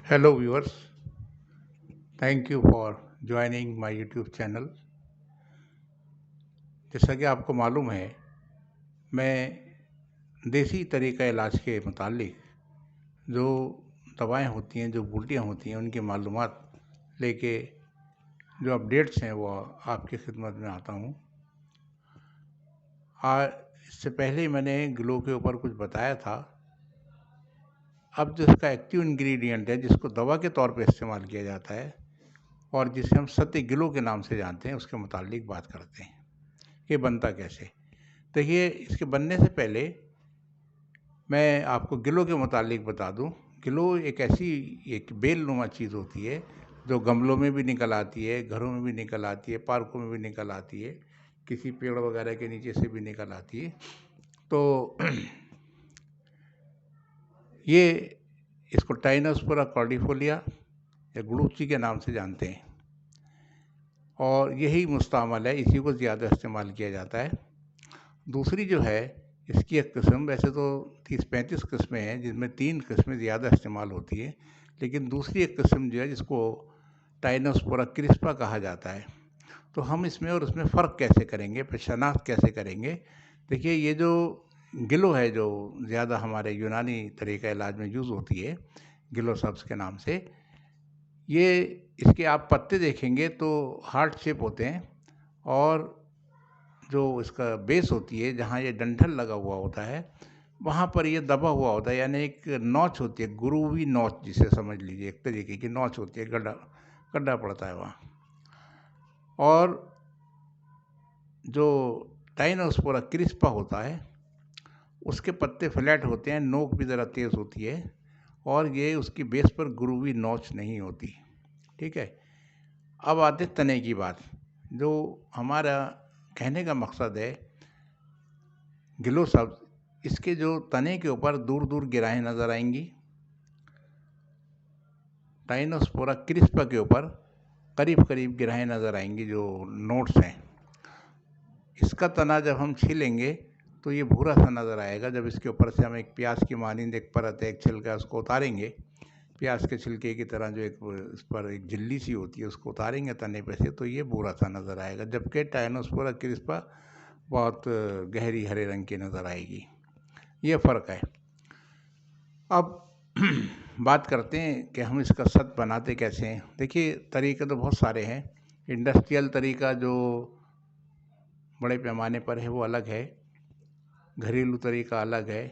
Hello viewers, thank you for joining my YouTube channel। जैसा कि आपको मालूम है, मैं देसी तरीक़ा इलाज के मुतालिक जो दवाएं होती हैं, जो बूटियाँ होती हैं, उनकी मालूमात लेके जो अपडेट्स हैं वो आपकी खिदमत में आता हूँ। इससे पहले मैंने ग्लो के ऊपर कुछ बताया था। अब जो इसका एक्टिव इंग्रेडिएंट है, जिसको दवा के तौर पे इस्तेमाल किया जाता है और जिसे हम सत्य ग्लो के नाम से जानते हैं, उसके मुतालिक बात करते हैं। ये बनता कैसे? देखिए, इसके बनने से पहले मैं आपको गिलो के मुतालिक बता दूं। गिलो एक बेलनुमा चीज़ होती है जो गमलों में भी निकल आती है, घरों में भी निकल आती है, पार्कों में भी निकल आती है, किसी पेड़ वगैरह के नीचे से भी निकल आती है। तो ये इसको टाइनोस्पोरा कॉर्डिफोलिया या गुड़ूची के नाम से जानते हैं और यही मुस्तअमल है, इसी को ज़्यादा इस्तेमाल किया जाता है। दूसरी जो है, इसकी एक किस्म, वैसे तो 30-35 किस्में हैं जिनमें 3 किस्में ज़्यादा इस्तेमाल होती हैं, लेकिन दूसरी एक किस्म जो है जिसको टाइनोस्पोरा क्रिस्पा कहा जाता है। तो हम इसमें और उसमें फ़र्क कैसे करेंगे, फिर शनाख्त कैसे करेंगे? देखिए, ये जो गिलो है, जो ज़्यादा हमारे यूनानी तरीक़ा इलाज में यूज़ होती है, गिलो सब्ज़ के नाम से, ये इसके आप पत्ते देखेंगे तो हार्ट शेप होते हैं और जो इसका बेस होती है, जहाँ ये डंठल लगा हुआ होता है, वहाँ पर ये दबा हुआ होता है, यानी एक नोच होती है, गुरूवी नोच जिसे समझ लीजिए, एक तरीके की नोच होती है, गड्ढा गड्ढा पड़ता है वहाँ। और जो टाइनोस्पोरा क्रिस्पा होता है, उसके पत्ते फ्लैट होते हैं, नोक भी ज़रा तेज़ होती है और ये उसकी बेस पर गुरूवी नोच नहीं होती। ठीक है? अब आते तने की बात। जो हमारा कहने का मकसद है, गिलो सब्ज़, इसके जो तने के ऊपर दूर दूर गिराएँ नज़र आएंगी। टाइनोस्पोरा क्रिस्पा के ऊपर करीब करीब गिराएँ नज़र आएंगी, जो नोट्स हैं। इसका तना जब हम छीलेंगे तो ये भूरा सा नज़र आएगा। जब इसके ऊपर से हम एक प्याज की मानिंद एक परत है, एक छिलका, उसको उतारेंगे, प्याज के छिलके की तरह जो एक इस पर एक झिल्ली सी होती है, उसको उतारेंगे तने पे से, तो ये भूरा सा नज़र आएगा, जबकि टाइनोस्पोरा क्रिस्पा बहुत गहरी हरे रंग की नज़र आएगी। ये फ़र्क है। अब बात करते हैं कि हम इसका सत बनाते कैसे हैं। देखिए, तरीके तो बहुत सारे हैं। इंडस्ट्रियल तरीका जो बड़े पैमाने पर है वो अलग है, घरेलू तरीका अलग है,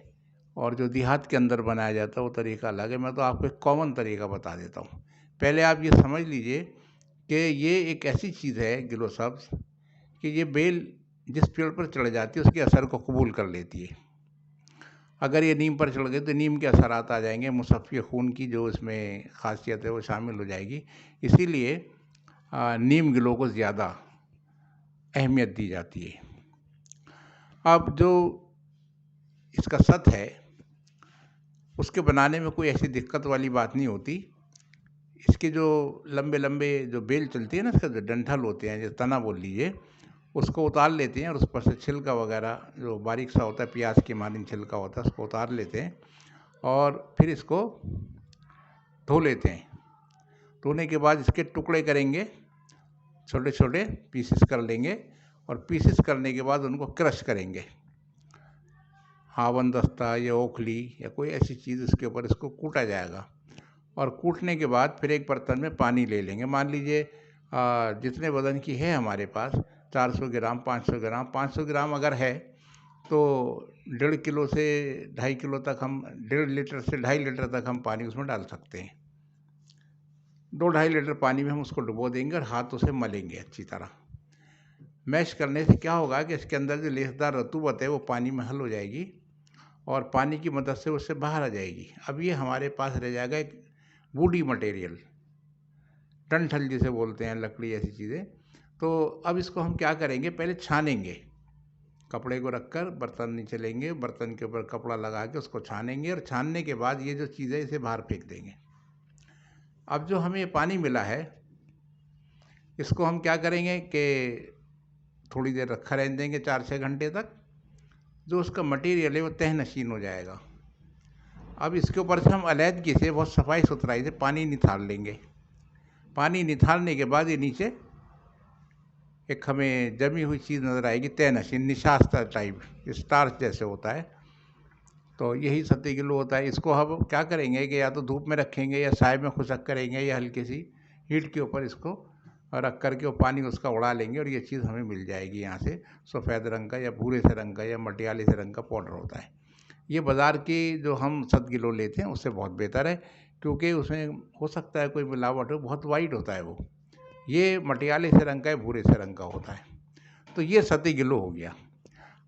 और जो देहात के अंदर बनाया जाता है वो तरीका अलग है। मैं तो आपको एक कॉमन तरीका बता देता हूँ। पहले आप ये समझ लीजिए कि ये एक ऐसी चीज़ है, गिलो सब्ज़, कि ये बेल जिस पेड़ पर चढ़ जाती है उसके असर को कबूल कर लेती है। अगर ये नीम पर चढ़ गए तो नीम के असरात आ जाएंगे, मुसफ़्फ़ी खून की जो इसमें ख़ासियत है वो शामिल हो जाएगी। इसीलिए नीम गिलो को ज़्यादा अहमियत दी जाती है। अब जो इसका सत है, उसके बनाने में कोई ऐसी दिक्कत वाली बात नहीं होती। इसके जो लंबे लंबे जो बेल चलती है ना, इसका जो डंठल होते हैं, जो तना बोल लीजिए, उसको उतार लेते हैं और उस पर से छिलका वगैरह जो बारीक सा होता है, प्याज की मानिंद छिलका होता है, उसको उतार लेते हैं और फिर इसको धो लेते हैं। धोने के बाद इसके टुकड़े करेंगे, छोटे छोटे पीसेस कर लेंगे और पीसेस करने के बाद उनको क्रश करेंगे। हावन दस्ता या ओखली या कोई ऐसी चीज़, इसके ऊपर इसको कूटा जाएगा और कूटने के बाद फिर एक बर्तन में पानी ले लेंगे। मान लीजिए जितने वज़न की है हमारे पास, 400 ग्राम, 500 ग्राम, 500 ग्राम अगर है तो 1.5 किलो से 2.5 किलो तक हम, 1.5 लीटर से 2.5 लीटर तक हम पानी उसमें डाल सकते हैं। 2-2.5 लीटर पानी में हम उसको डुबो देंगे और हाथों से मलेंगे अच्छी तरह। मैश करने से क्या होगा कि इसके अंदर जो लेसदार रतूबत है वो पानी में हल हो जाएगी और पानी की मदद से उससे बाहर आ जाएगी। अब ये हमारे पास रह जाएगा एक वुडी मटेरियल, डंठल जिसे बोलते हैं, लकड़ी ऐसी चीज़ें। तो अब इसको हम क्या करेंगे, पहले छानेंगे। कपड़े को रखकर बर्तन नीचे लेंगे, बर्तन के ऊपर कपड़ा लगा के उसको छानेंगे और छानने के बाद ये जो चीज़ है इसे बाहर फेंक देंगे। अब जो हमें ये पानी मिला है, इसको हम क्या करेंगे कि थोड़ी देर रखा रहने देंगे, 4-6 घंटे तक। जो उसका मटेरियल है वो तहनशीन हो जाएगा। अब इसके ऊपर से हम अलैदगी से बहुत सफाई सुथराई से पानी निथार लेंगे। पानी निथारने के बाद ये नीचे एक हमें जमी हुई चीज़ नज़र आएगी, तय-नशीन निशास्ता टाइप, स्टार्च जैसे होता है। तो यही सतही गिलो होता है। इसको हम क्या करेंगे कि या तो धूप में रखेंगे या साए में खुशक करेंगे या हल्की सी हीट के ऊपर इसको रख करके वो पानी उसका उड़ा लेंगे और ये चीज़ हमें मिल जाएगी। यहाँ से सफ़ेद रंग का या भूरे से रंग का या मटियाले से रंग का पाउडर होता है। ये बाज़ार की जो हम सतगिलो लेते हैं उससे बहुत बेहतर है, क्योंकि उसमें हो सकता है कोई मिलावट हो, बहुत वाइट होता है वो। ये मटियाले से रंग का या भूरे से रंग का होता है। तो ये सतही गिलो हो गया।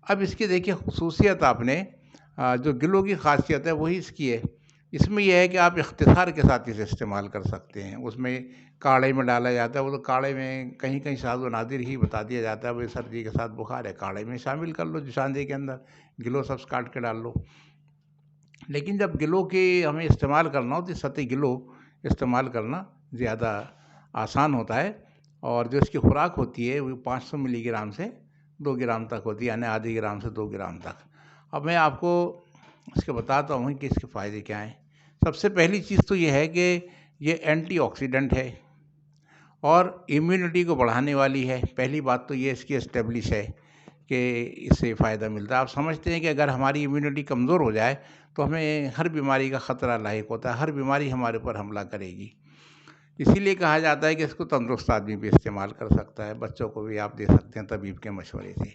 अब इसकी देखिए खुसूसियत, आपने जो गिलो की खासियत है वही इसकी है। इसमें यह है कि आप इख्तिसार के साथ इसे इस्तेमाल कर सकते हैं। उसमें काढ़े में डाला जाता है, वो तो काढ़े में कहीं कहीं साज़ो नादिर ही बता दिया जाता है, भाई सर्दी के साथ बुखार है, काढ़े में शामिल कर लो, जुशानदे के अंदर गिलो सब्ज़ काट के डाल लो। लेकिन जब गिलो के हमें इस्तेमाल करना हो तो सतही गिलो इस्तेमाल करना ज़्यादा आसान होता है। और जो इसकी खुराक होती है वो 500 मिलीग्राम से 2 ग्राम तक होती है, यानी आधे ग्राम से 2 ग्राम तक। अब मैं आपको इसके बताता हूँ कि इसके फ़ायदे क्या हैं। सबसे पहली चीज़ तो ये है कि ये एंटीऑक्सीडेंट है और इम्यूनिटी को बढ़ाने वाली है। पहली बात तो ये इसकी एस्टेब्लिश है कि इससे फ़ायदा मिलता है। आप समझते हैं कि अगर हमारी इम्यूनिटी कमज़ोर हो जाए तो हमें हर बीमारी का ख़तरा लाहिक होता है, हर बीमारी हमारे ऊपर हमला करेगी। इसीलिए कहा जाता है कि इसको तंदुरुस्त आदमी भी इस्तेमाल कर सकता है, बच्चों को भी आप दे सकते हैं तबीब के मशवरे से।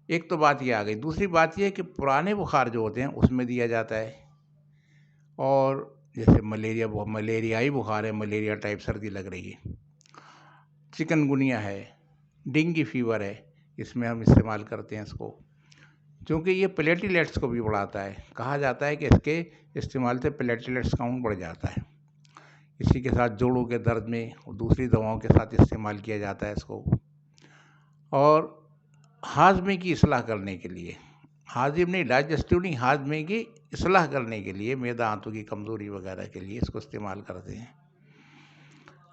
एक तो बात ये आ गई। दूसरी बात ये है कि पुराने बुखार जो होते हैं उसमें दिया जाता है, और जैसे मलेरियाई बुखार है, मलेरिया टाइप सर्दी लग रही है, चिकनगुनिया है, डेंगू फीवर है, इसमें हम इस्तेमाल करते हैं इसको, क्योंकि ये प्लेटलेट्स को भी बढ़ाता है। कहा जाता है कि इसके इस्तेमाल से प्लेटलेट्स काउंट बढ़ जाता है। इसी के साथ जोड़ों के दर्द में और दूसरी दवाओं के साथ इस्तेमाल किया जाता है इसको। और हाजमे की इस्लाह करने के लिए, हाजिम नहीं, डाइजेस्टिव नहीं, हाजमे की इस्लाह करने के लिए, मैदा आंतों की कमज़ोरी वगैरह के लिए इसको इस्तेमाल करते हैं।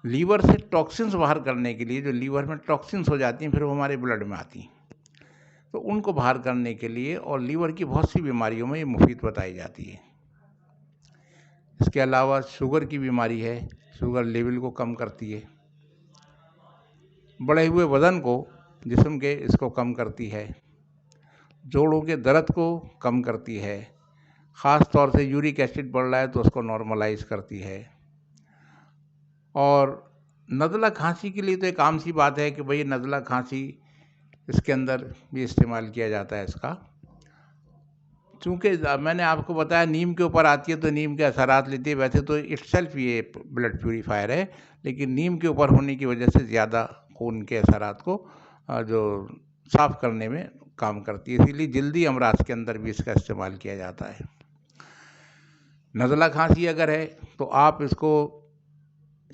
लीवर से टॉक्सिन्स बाहर करने के लिए, जो लीवर में टॉक्सिन्स हो जाती हैं फिर वो हमारे ब्लड में आती हैं, तो उनको बाहर करने के लिए, और लीवर की बहुत सी बीमारियों में ये मुफीद बताई जाती है। इसके अलावा शुगर की बीमारी है, शुगर लेवल को कम करती है। बढ़े हुए वज़न को जिस्म के इसको कम करती है। जोड़ों के दर्द को कम करती है। ख़ास तौर से यूरिक एसिड बढ़ रहा है तो उसको नॉर्मलाइज़ करती है। और नज़ला खांसी के लिए तो एक आम सी बात है कि भाई नज़ला खांसी, इसके अंदर भी इस्तेमाल किया जाता है इसका। चूँकि मैंने आपको बताया नीम के ऊपर आती है तो नीम के असरात लेती है। वैसे तो इटसेल्फ ये ब्लड प्यूरीफायर है, लेकिन नीम के ऊपर होने की वजह से ज़्यादा खून के असरात को जो साफ़ करने में काम करती है। इसीलिए जल्दी अमराज के अंदर भी इसका इस्तेमाल किया जाता है। नज़ला खांसी अगर है तो आप इसको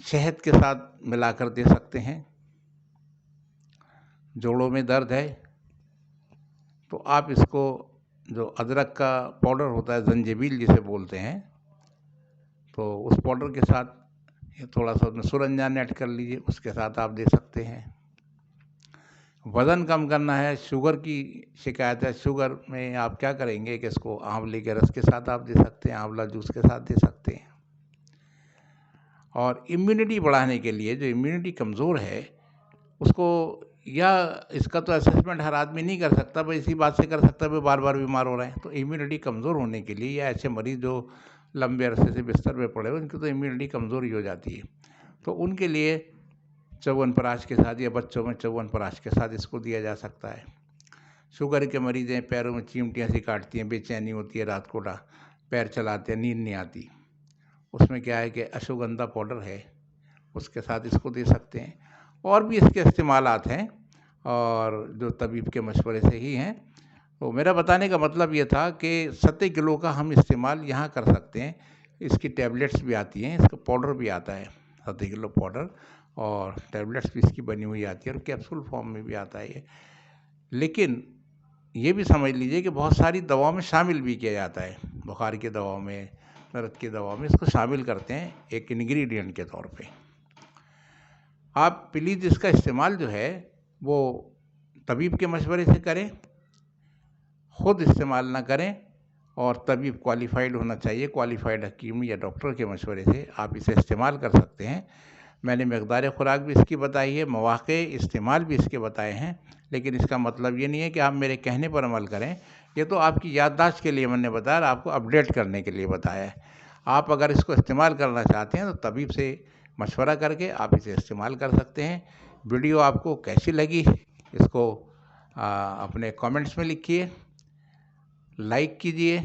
शहद के साथ मिलाकर दे सकते हैं। जोड़ों में दर्द है तो आप इसको, जो अदरक का पाउडर होता है, जंजीबील जिसे बोलते हैं, तो उस पाउडर के साथ थोड़ा सा उसमें सुरंजान ऐड कर लीजिए, उसके साथ आप दे सकते हैं। वज़न कम करना है, शुगर की शिकायत है, शुगर में आप क्या करेंगे कि इसको आंवले के रस के साथ आप दे सकते हैं, आंवला जूस के साथ दे सकते हैं। और इम्यूनिटी बढ़ाने के लिए, जो इम्यूनिटी कमज़ोर है उसको, या इसका तो असेसमेंट हर आदमी नहीं कर सकता, भाई इसी बात से कर सकता है भाई बार बार बीमार हो रहे हैं। तो इम्यूनिटी कमज़ोर होने के लिए, या ऐसे मरीज़ जो लंबे अरसे से बिस्तर पे पड़े हुए, उनकी तो इम्यूनिटी कमज़ोर ही हो जाती है, तो उनके लिए च्यवनप्राश के साथ या बच्चों में च्यवनप्राश के साथ इसको दिया जा सकता है। शुगर के मरीज़ हैं, पैरों में चीमटियाँ सी काटती हैं, बेचैनी होती है, रात को पैर चलाते हैं, नींद नहीं आती, उसमें क्या है कि अश्वगंधा पाउडर है, उसके साथ इसको दे सकते हैं। और भी इसके इस्तेमालात हैं और जो तबीब के मशवरे से ही हैं। तो मेरा बताने का मतलब ये था कि सतही गिलो का हम इस्तेमाल यहाँ कर सकते हैं। इसकी टैबलेट्स भी आती हैं, इसका पाउडर भी आता है, सतही गिलो पाउडर, और टैबलेट्स भी इसकी बनी हुई आती है, और कैप्सूल फॉर्म में भी आता है ये। लेकिन ये भी समझ लीजिए कि बहुत सारी दवाओं में शामिल भी किया जाता है, बुखार की दवाओं में, दर्द की दवाओं में इसको शामिल करते हैं एक इंग्रेडिएंट के तौर पे। आप प्लीज़ इसका इस्तेमाल जो है वो तबीब के मशवरे से करें, ख़ुद इस्तेमाल ना करें, और तबीब क्वालिफ़ाइड होना चाहिए। क्वालिफ़ाइड हकीम या डॉक्टर के मशवरे से आप इसे इस्तेमाल कर सकते हैं। मैंने मकदार खुराक भी इसकी बताई है, मौक़े इस्तेमाल भी इसके बताए हैं, लेकिन इसका मतलब ये नहीं है कि आप मेरे कहने पर अमल करें। ये तो आपकी याददाश्त के लिए मैंने बताया और आपको अपडेट करने के लिए बताया है। आप अगर इसको इस्तेमाल करना चाहते हैं तो तबीब से मशवरा करके आप इसे इस्तेमाल कर सकते हैं। वीडियो आपको कैसी लगी इसको अपने कमेंट्स में लिखिए, लाइक कीजिए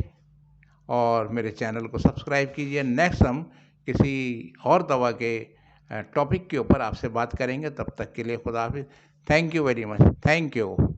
और मेरे चैनल को सब्सक्राइब कीजिए। नेक्स्ट हम किसी और दवा के टॉपिक के ऊपर आपसे बात करेंगे। तब तक के लिए खुदा हाफिज़। Thank you very much. Thank you.